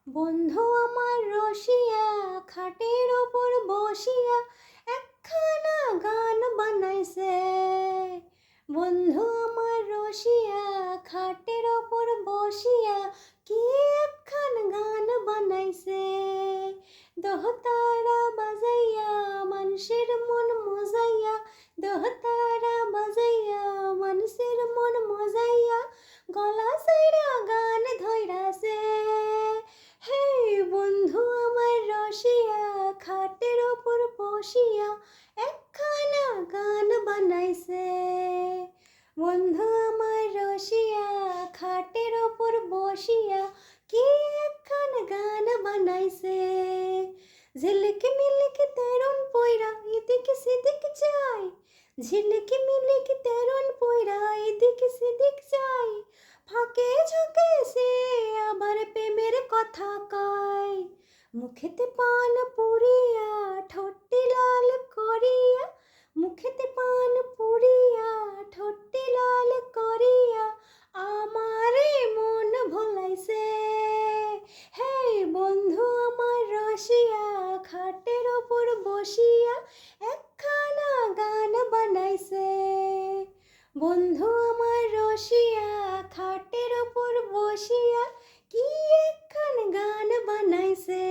বন্ধু আমার রসিয়া খাটের ওপর বসিয়া একখানা গান বানাইছে। বন্ধু আমার রসিয়া খাটের ওপর বসিয়া কি একখান গান বানাইছে। দহতারা বাজাইয়া মানুষের মন মজাইয়া, দহতারা বাজাইয়া মানুষের মন মজাইয়া গলা সাইরা গান ধইরাছে। হে বন্ধু আমার রসিয়া খাটের ওপর বসিয়া একখানা গান বানাইছে। বন্ধু আমার রসিয়া খাটের ওপর বসিয়া কি একখান গান বানাইছে। ঝিলিক মিলিক তেরন পয়রা এদিকে সেদিক যায়, ঝিলিক মিলিক তেরন পয়রা এদিকে সেদিক যায়, ফাঁকে ঝোঁকে সে আবার প্রেমের কথা কয়। মুখেতে পান পুরিয়া ঠোঁটটি লাল করিয়া, মুখেতে পান পুরিয়া ঠোঁটটি লাল করিয়া আমারে মন ভোলাইছে। হে বন্ধু আমার রসিয়া খাটের ওপর বসিয়া একখানা গান বানাইছে। বন্ধু আমার রসিয়া খাটের ওপর বসিয়া কি একখান গান বানাইছে।